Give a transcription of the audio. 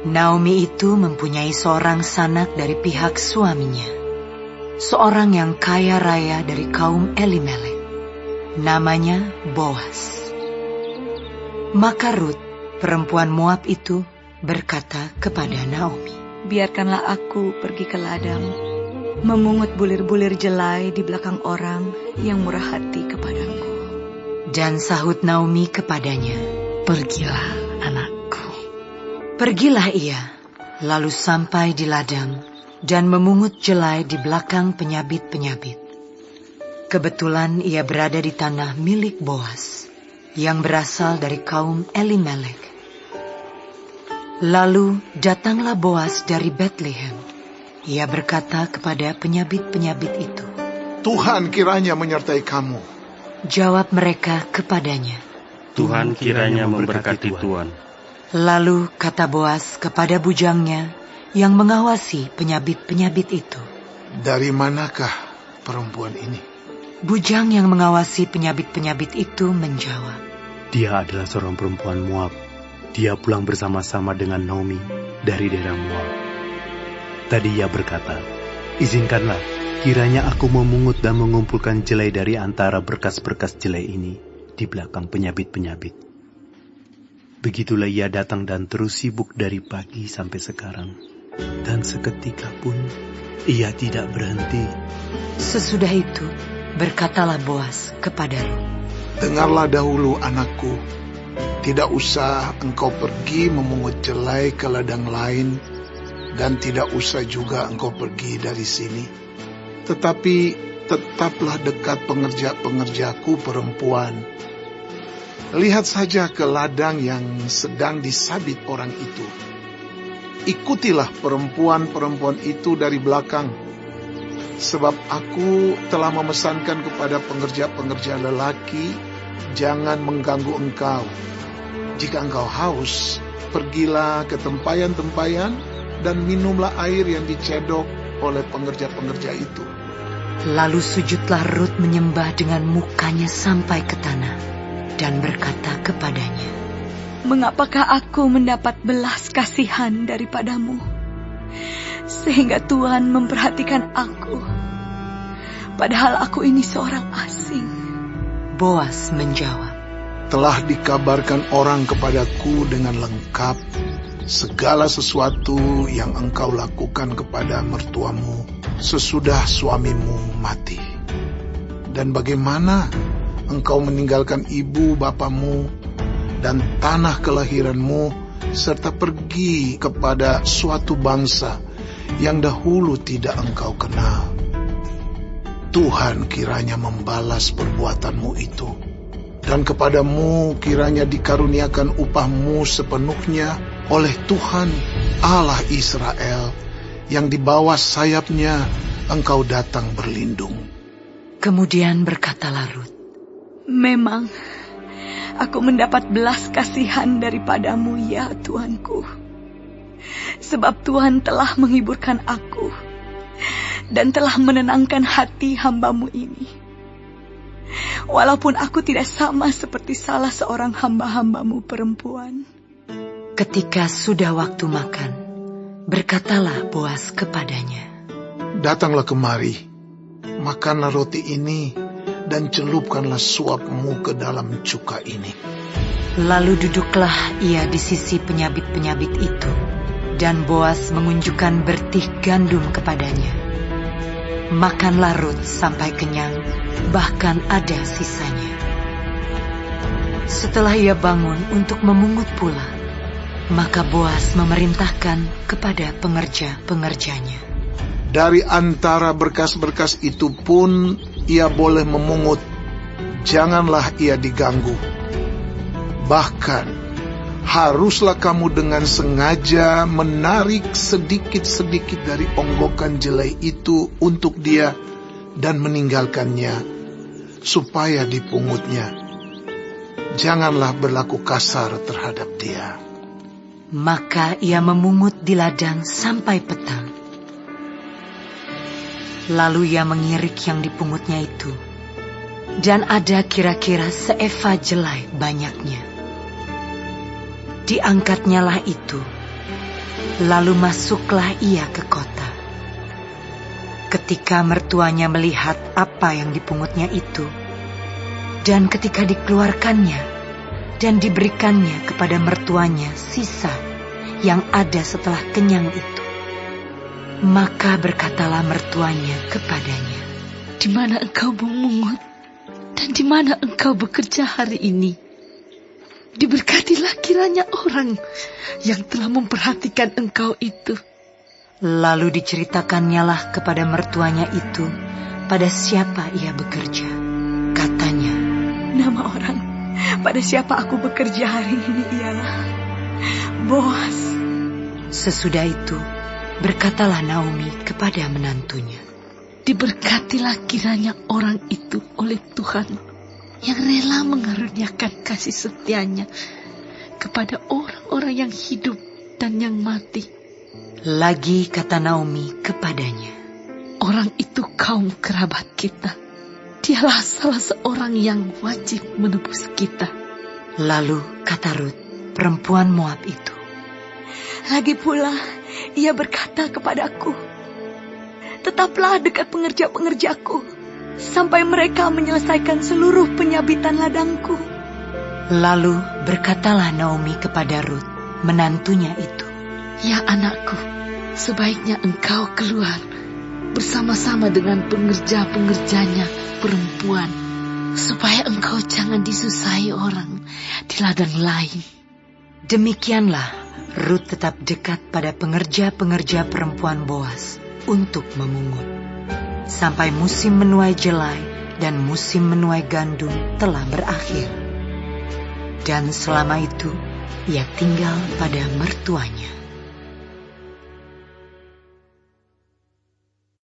Naomi itu mempunyai seorang sanak dari pihak suaminya, seorang yang kaya raya dari kaum Elimelek, namanya Boas. Maka Rut, perempuan Moab itu, berkata kepada Naomi, "Biarkanlah aku pergi ke ladang, memungut bulir-bulir jelai di belakang orang yang murah hati kepadaku." Dan sahut Naomi kepadanya, "Pergilah, anakku." Pergilah ia, lalu sampai di ladang dan memungut jelai di belakang penyabit-penyabit. Kebetulan ia berada di tanah milik Boas, yang berasal dari kaum Elimelek. Lalu datanglah Boas dari Betlehem. Ia berkata kepada penyabit-penyabit itu, "Tuhan kiranya menyertai kamu." Jawab mereka kepadanya, "Tuhan kiranya memberkati Tuan." Lalu kata Boas kepada bujangnya yang mengawasi penyabit-penyabit itu, "Dari manakah perempuan ini?" Bujang yang mengawasi penyabit-penyabit itu menjawab, "Dia adalah seorang perempuan Moab. Dia pulang bersama-sama dengan Naomi dari daerah Moab." Tadi ia berkata, "Izinkanlah, kiranya aku memungut dan mengumpulkan jelai dari antara berkas-berkas jelai ini di belakang penyabit-penyabit." Begitulah ia datang dan terus sibuk dari pagi sampai sekarang. Dan seketika pun ia tidak berhenti. Sesudah itu berkatalah Boas kepada Rut, "Dengarlah dahulu, anakku. Tidak usah engkau pergi memungut jelai ke ladang lain, dan tidak usah juga engkau pergi dari sini. Tetapi tetaplah dekat pengerja-pengerjaku perempuan. Lihat saja ke ladang yang sedang disabit orang itu. Ikutilah perempuan-perempuan itu dari belakang, sebab aku telah memesankan kepada pengerja-pengerja lelaki, jangan mengganggu engkau. Jika engkau haus, pergilah ke tempayan-tempayan dan minumlah air yang dicedok oleh pengerja-pengerja itu." Lalu sujudlah Rut menyembah dengan mukanya sampai ke tanah dan berkata kepadanya, "Mengapakah aku mendapat belas kasihan daripadamu, sehingga Tuhan memperhatikan aku, padahal aku ini seorang asing?" Boas menjawab, "Telah dikabarkan orang kepadaku dengan lengkap segala sesuatu yang engkau lakukan kepada mertuamu sesudah suamimu mati. Dan bagaimana engkau meninggalkan ibu bapamu dan tanah kelahiranmu, serta pergi kepada suatu bangsa yang dahulu tidak engkau kenal. Tuhan kiranya membalas perbuatanmu itu, dan kepadamu kiranya dikaruniakan upahmu sepenuhnya oleh Tuhan Allah Israel, yang di bawah sayapnya engkau datang berlindung." Kemudian berkatalah Rut, "Memang aku mendapat belas kasihan daripadamu, ya Tuanku, sebab Tuhan telah menghiburkan aku dan telah menenangkan hati hamba-Mu ini. Walaupun aku tidak sama seperti salah seorang hamba-hamba-Mu perempuan." Ketika sudah waktu makan, berkatalah Boas kepadanya, "Datanglah kemari, makanlah roti ini, dan celupkanlah suapmu ke dalam cuka ini." Lalu duduklah ia di sisi penyabit-penyabit itu, dan Boas mengunjukkan bertih gandum kepadanya. Makanlah Rut sampai kenyang, bahkan ada sisanya. Setelah ia bangun untuk memungut pula, maka Boas memerintahkan kepada pengerja-pengerjanya, "Dari antara berkas-berkas itu pun ia boleh memungut, janganlah ia diganggu. Bahkan haruslah kamu dengan sengaja menarik sedikit-sedikit dari onggokan jelai itu untuk dia dan meninggalkannya, supaya dipungutnya. Janganlah berlaku kasar terhadap dia." Maka ia memungut di ladang sampai petang. Lalu ia mengirik yang dipungutnya itu, dan ada kira-kira seeva jelai banyaknya. Diangkatnyalah itu, Lalu masuklah ia ke kota. Ketika mertuanya melihat apa yang dipungutnya itu, dan ketika dikeluarkannya dan diberikannya kepada mertuanya sisa yang ada setelah kenyang itu, maka berkatalah mertuanya kepadanya, "Di mana engkau memungut dan di mana engkau bekerja hari ini? Diberkatilah kiranya orang yang telah memperhatikan engkau itu." Lalu diceritakannyalah kepada mertuanya itu pada siapa ia bekerja. Katanya, Nama orang pada siapa aku bekerja hari ini ialah Boas. sesudah itu berkatalah Naomi kepada menantunya, Diberkatilah kiranya orang itu oleh Tuhan yang rela mengaruniakan kasih setianya kepada orang-orang yang hidup dan yang mati. Lagi kata Naomi kepadanya, Orang itu kaum kerabat kita. Dialah salah seorang yang wajib menebus kita. Lalu kata Rut, perempuan Moab itu, Lagi pula ia berkata kepadaku, Tetaplah dekat pengerja-pengerjaku sampai mereka menyelesaikan seluruh penyabitan ladangku. Lalu berkatalah Naomi kepada Rut, menantunya itu, Ya anakku, sebaiknya engkau keluar bersama-sama dengan pengerja-pengerjanya perempuan, supaya engkau jangan disusahi orang di ladang lain. Demikianlah Rut tetap dekat pada pengerja-pengerja perempuan Boas untuk memungut, sampai musim menuai jelai dan musim menuai gandum telah berakhir. Dan selama itu ia tinggal pada mertuanya.